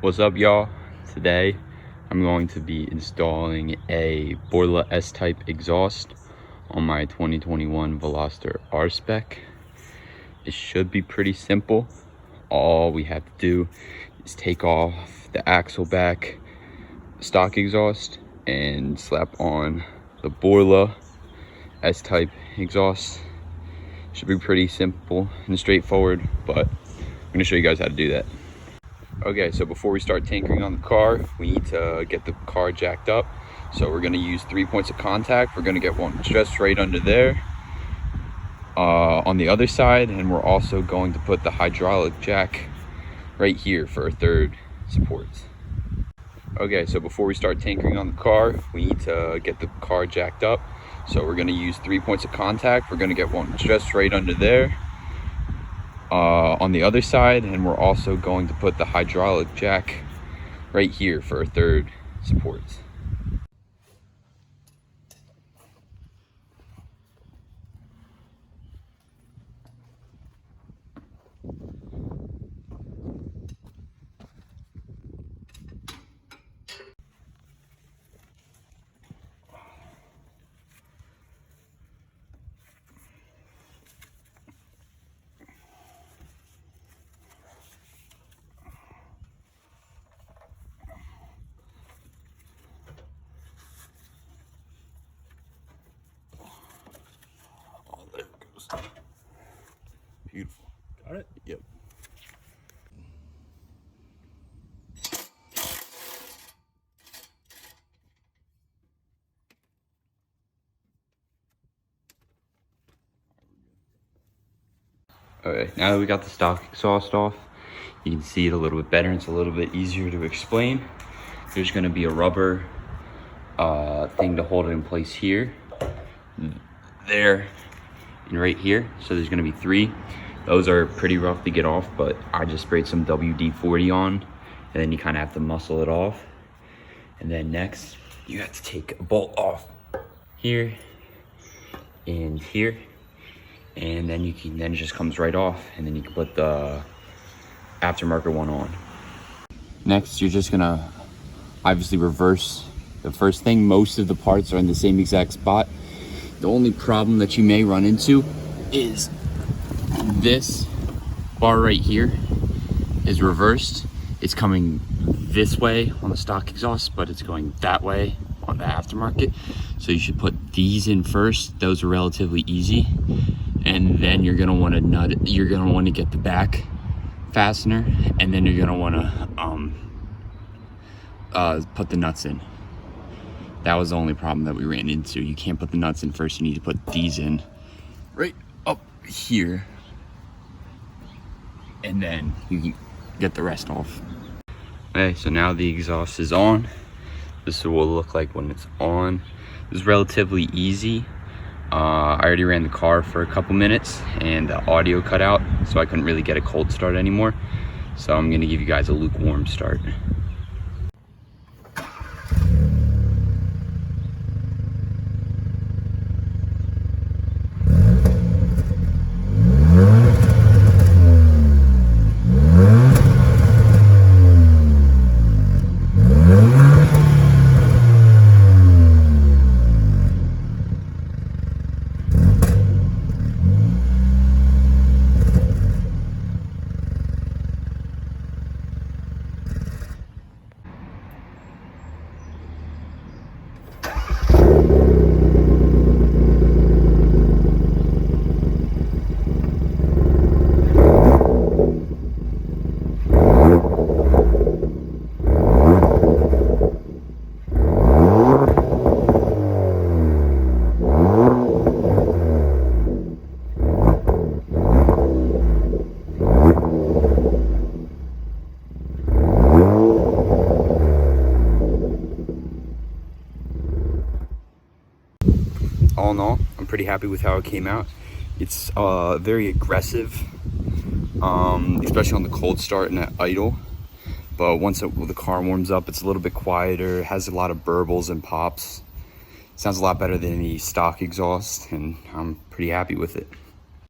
What's up, y'all? Today I'm going to be installing a Borla S-Type exhaust on my 2021 Veloster R-Spec. It should be pretty simple. All we have to do is take off the axle back stock exhaust and slap on the Borla S-Type exhaust. Should be pretty simple and straightforward, but I'm going to show you guys how to do that. Okay, so before we start tinkering on the car, we need to get the car jacked up. So we're going to use 3 points of contact. We're going to get one just right under there on the other side, and we're also going to put the hydraulic jack right here for our third supports. Okay, so before we start tinkering on the car, we need to get the car jacked up. So we're going to use 3 points of contact. We're going to get one just right under there on the other side, and we're also going to put the hydraulic jack right here for our third supports. There it goes. Beautiful. Got it? Yep. Okay, now that we got the stock exhaust off, you can see it a little bit better. It's a little bit easier to explain. There's going to be a rubber thing to hold it in place here, there, and right here. So there's going to be 3. Those are pretty rough to get off, but I just sprayed some WD-40 on, and then you kind of have to muscle it off. And then next, you have to take a bolt off here and here, and then it just comes right off, and then you can put the aftermarket one on. Next, you're just gonna obviously reverse the first thing. Most of the parts are in the same exact spot. The only problem that you may run into is this bar right here is reversed. It's coming this way on the stock exhaust, but it's going that way on the aftermarket. So you should put these in first. Those are relatively easy. And then you're gonna want to get the back fastener, and then you're gonna want to put the nuts in. That was the only problem that we ran into. You can't put the nuts in first. You need to put these in right up here, and then you can get the rest off. Okay, so now the exhaust is on. This is what it'll look like when it's on. It's relatively easy. I already ran the car for a couple minutes and the audio cut out, so I couldn't really get a cold start anymore. So I'm gonna give you guys a lukewarm start. All in all, I'm pretty happy with how it came out. It's very aggressive, especially on the cold start and at idle. But once the car warms up, it's a little bit quieter. It has a lot of burbles and pops. Sounds a lot better than the stock exhaust, and I'm pretty happy with it.